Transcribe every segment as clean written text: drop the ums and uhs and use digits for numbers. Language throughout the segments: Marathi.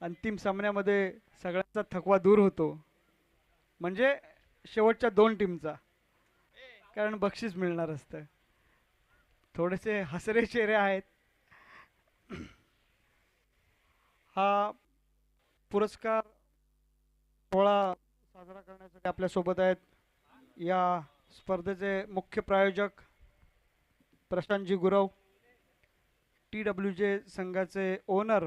अंतिम सामन्यामध्ये सगळ्यांचा थकवा दूर होतो, म्हणजे शेवटच्या दोन टीमचा, कारण बक्षीस मिळणार असतं. थोडेसे हसरे चेहरे आहेत. हा पुरस्कार सोहळा साजरा करण्यासाठी आपल्यासोबत आहेत या स्पर्धेचे मुख्य प्रायोजक प्रशांतजी गुरव, TWJ संघाचे ओनर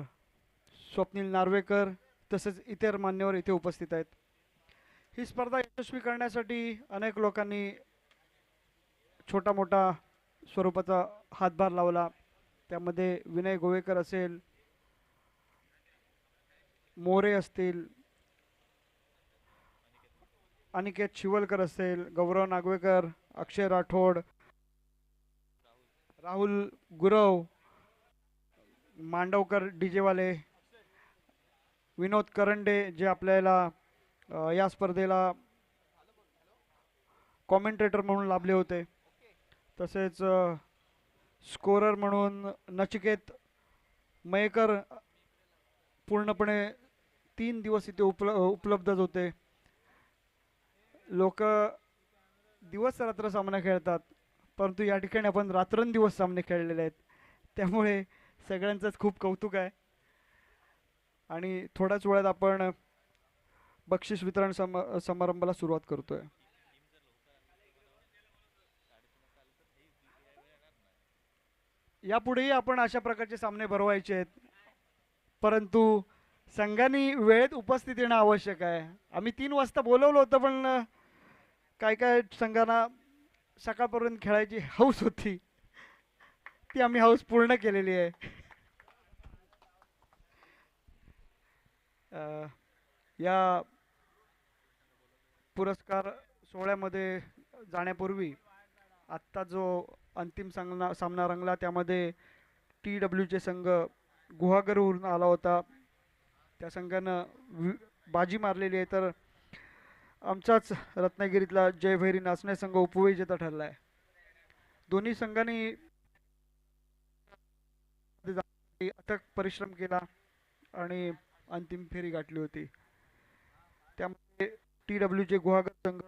स्वप्नील नार्वेकर, तसेच इतर मान्यवर इथे उपस्थित आहेत. ही स्पर्धा यशस्वी करण्यासाठी अनेक लोकांनी छोटा मोठा स्वरूपाचा हातभार लावला. त्यामध्ये विनय गोवेकर असेल, मोरे असतील, अनिकेत शिवलकर असेल, गौरव नागवेकर, अक्षय राठोड, राहुल गुरव, मांडवकर डीजेवाले, विनोद करंडे जे आपल्याला या स्पर्धेला कॉमेंटेटर म्हणून लाभले होते, तसेच स्कोरर म्हणून नचिकेत मयेकर पूर्णपणे 3 दिवस इथे उपलब्धच होते. लोक दिवस रात्र सामना खेळतात, परंतु या ठिकाणी आपण रात्रंदिवस सामने खेळलेले आहेत, त्यामुळे सगळ्यांचंच खूप कौतुक आहे. आणि थोड्याच वेळात आपण बक्षीस वितरण समारंभाला सुरुवात करतोय. यापुढेही आपण अशा प्रकारचे सामने भरवायचे आहेत, परंतु संघाने वेळेत उपस्थित येणं आवश्यक आहे. आम्ही 3 वाजता बोलवलं होतं, पण काय काय संघांना सकाळपर्यंत खेळायची हौस होती, ती आम्ही हौस पूर्ण केलेली आहे. या पुरस्कार सोहळ्यामध्ये जाण्यापूर्वी आत्ता जो अंतिम सामना रंगला, त्यामध्ये TWJ संघ गुहागरवरून आला होता. त्या संघानं बाजी मारलेली आहे, तर आमचाच रत्नागिरीतला जयभैरी नाचणे संघ उपविजेता ठरला आहे. दोन्ही संघांनी अथक परिश्रम केला आणि अंतिम फेरी गाठली होती. त्यामध्ये TWJ गुहागर संघ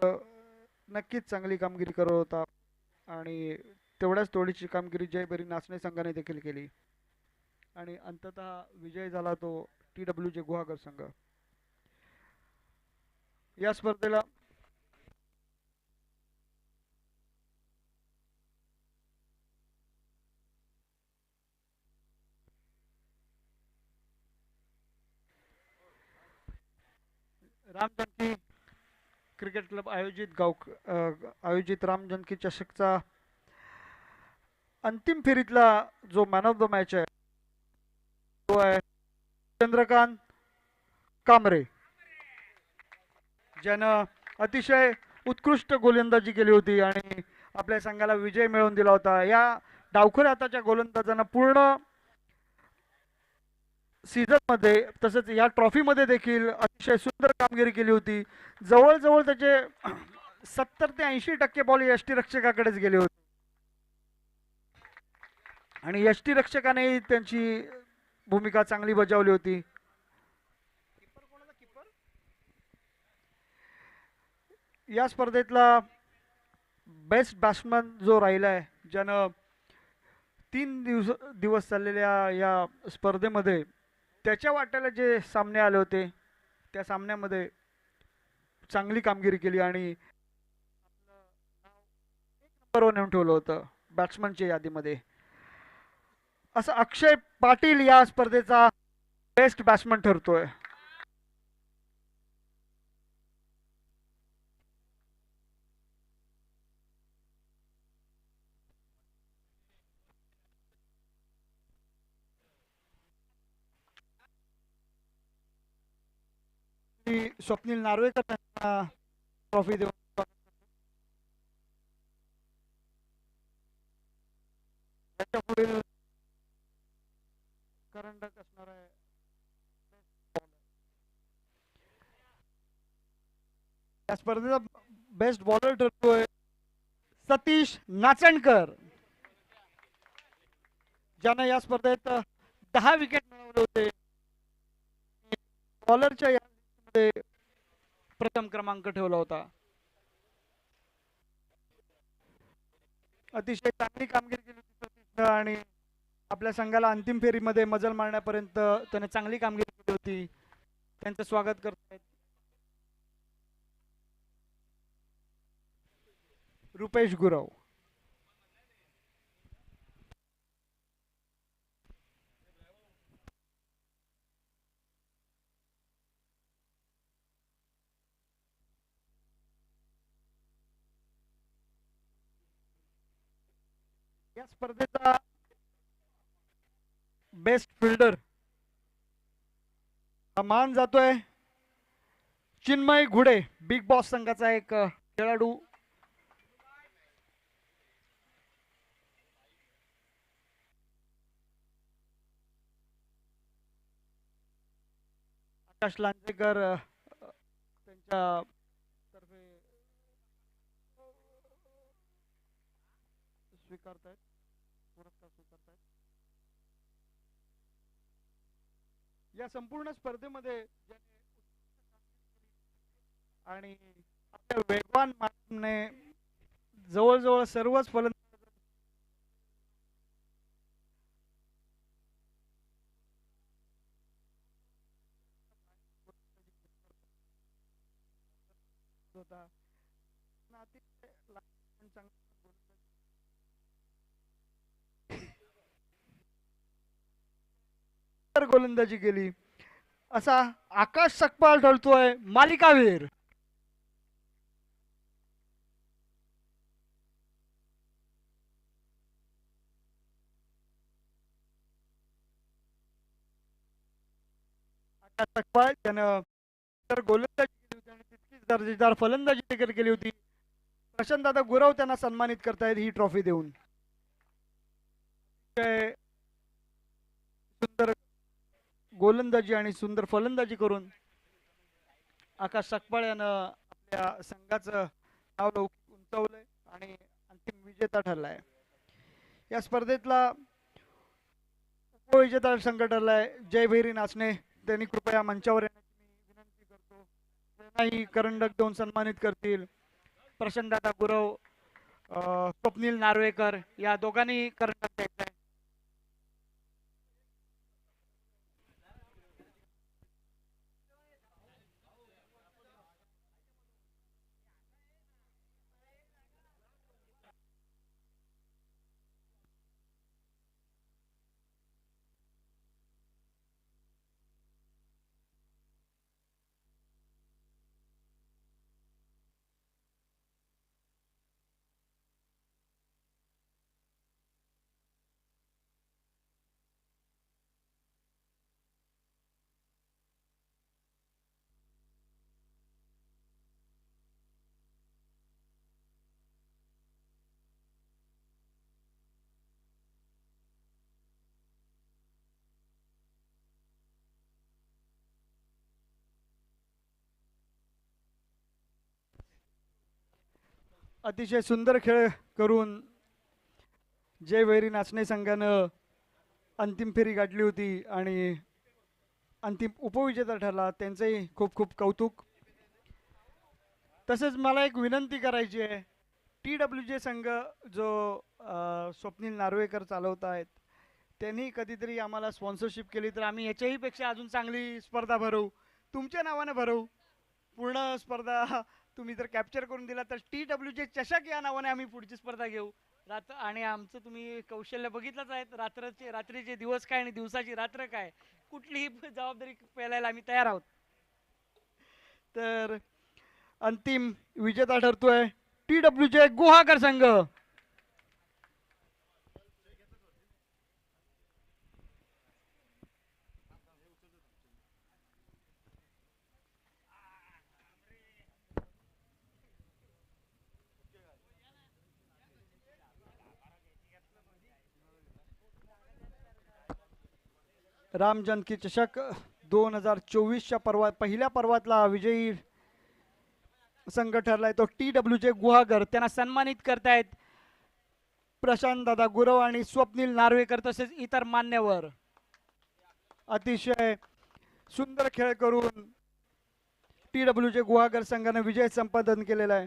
नक्कीच चांगली कामगिरी करत होता आणि तेवढ्याच तोडीची कामगिरी जयभैरी नाचणे संघाने देखील केली आणि अंततः विजय झाला तो TWJ गुहागर संघ. या स्पर्धेला रामजनकी क्रिकेट क्लब आयोजित रामजनकी चषकचा अंतिम फेरीतला जो मॅन ऑफ द मॅच आहे तो आहे चंद्रकांत कांबरे, ज्यानं अतिशय उत्कृष्ट गोलंदाजी केली होती आणि आपल्या संघाला विजय मिळवून दिला होता. या डावखुऱ्या हाताच्या गोलंदाजांना पूर्ण सीझन मध्ये तसंच या ट्रॉफी मध्ये देखील अतिशय सुंदर कामगिरी केली होती. जवळजवळ त्याचे 70 ते 80% बॉल यष्टीरक्षकाकडेच गेले होते आणि यष्टीरक्षकाने त्यांची भूमिका चांगली बजावली होती. या स्पर्धेतला बेस्ट बॅट्समन जो राहिला आहे, ज्यानं 3 दिवस चाललेल्या या स्पर्धेमध्ये त्याच्या वाट्याला जे सामने आले होते त्या सामन्यामध्ये चांगली कामगिरी केली आणि नंबरवर नेऊन ठेवलं होतं बॅट्समनच्या यादीमध्ये. असं अक्षय पाटील या स्पर्धेचा बेस्ट बॅट्समन ठरतोय. स्वप्नील नार्वेकर यांना ट्रॉफी देऊन त्याच्या पुढील करंडक असणार आहे. या स्पर्धेचा बेस्ट बॉलर ठरतोय सतीश नाचणकर, ज्याने या स्पर्धेत 10 विकेट मिळवले होते. बॉलरच्या यादीमध्ये प्रथम क्रमांक ठेवला होता. अतिशय चांगली कामगिरी केली होती सतीशनं आणि आपल्या संघाला अंतिम फेरीमध्ये मजल मारण्यापर्यंत त्याने चांगली कामगिरी केली होती. त्यांचं स्वागत करतायत रुपेश गुरव. या स्पर्धेचा बेस्ट फिल्डर हा मान जातोय चिन्मय घुडे, बिग बॉस संघाचा एक खेळाडू. आकाश लांजेकर त्यांच्या तर्फे स्वीकारतायत, पुरस्कार स्वीकारतायत. या संपूर्ण स्पर्धेमध्ये आणि आपल्या वेगवान मार्गने जवळजवळ सर्वच फलंदाज होता. गोलंदाजी केली असा आकाश सकपाळ ठरतोय मालिकावीर. आकाश सकपाळ त्यानं गोलंदाजी केली होती आणि तितकीच दर्जेदार फलंदाजी देखील केली होती. प्रशांत दादा गुरव त्यांना सन्मानित करतायत ही ट्रॉफी देऊन. सुंदर गोलंदाजी आणि सुंदर फलंदाजी करून आकाश सकपाळ यानं आपल्या संघाचं नाव लौकिक उंचावलंय आणि अंतिम विजेता ठरलाय. या स्पर्धेतला उपविजेता संघ ठरलाय जयभैरी नाचणे. त्यांनी कृपया मंचावर येण्याची मी विनंती करतो. त्यांनाही करंडक देऊन सन्मानित करतील. प्रशांतदादा गुरव, स्वप्नील नार्वेकर या दोघांनी करंडक द्यायचा आहे. अतिशय सुंदर खेळ करून जयभैरी नाचणे संघानं अंतिम फेरी गाठली होती आणि अंतिम उपविजेता ठरला. त्यांचंही खूप खूप कौतुक. तसेच मला एक विनंती करायची आहे. TWJ संघ जो स्वप्नील नार्वेकर चालवत आहेत त्यांनी कधीतरी आम्हाला स्पॉन्सरशिप केली तर आम्ही याच्याही पेक्षा अजून चांगली स्पर्धा भरवू, तुमच्या नावाने भरवू. पूर्ण स्पर्धा तुम्ही जर कॅप्चर करून दिला तर TWJ चषक या नावाने आम्ही पुढची स्पर्धा घेऊ. आणि आमचं तुम्ही कौशल्य बघितलंच आहे. रात्रीचे दिवस काय आणि दिवसाची रात्र काय, कुठलीही जबाबदारी पेलायला आम्ही तयार आहोत. तर अंतिम विजेता ठरतोय TWJ गुहागर संघ. राम जानकी चषक 2024च्या पहिल्या पर्वातला विजयी संघ ठरलाय तो TWJ गुहागर. त्यांना सन्मानित करतायत प्रशांत दादा गुरव आणि स्वप्नील नार्वेकर तसेच इतर मान्यवर. अतिशय सुंदर खेळ करून TWJ गुहागर संघाने विजय संपादन केलेला आहे.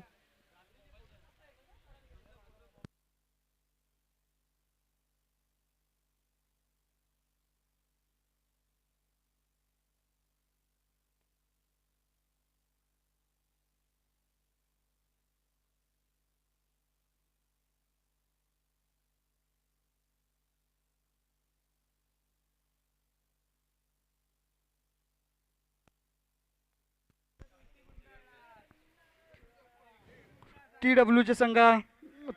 TWJ संघा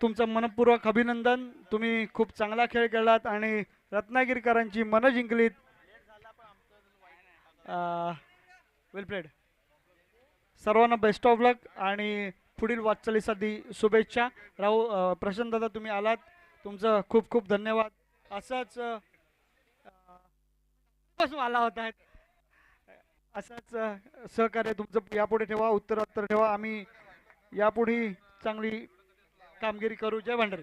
तुमचं मनपूर्वक अभिनंदन. तुम्ही खूप चांगला खेळ खेळलात आणि रत्नागिरीकरांची मन जिंकलीत. वेल प्लेड. सर्वांना बेस्ट ऑफ लक आणि पुढील वाटचालीसाठी शुभेच्छा. प्रशांत दादा तुम्ही आलात, तुमचं खूप खूप धन्यवाद. असंच आला होता, असंच सहकार्य तुमचं यापुढे ठेवा, उत्तरोत्तर ठेवा. आम्ही यापुढे चांगली कामगिरी करू. जय भंडारी.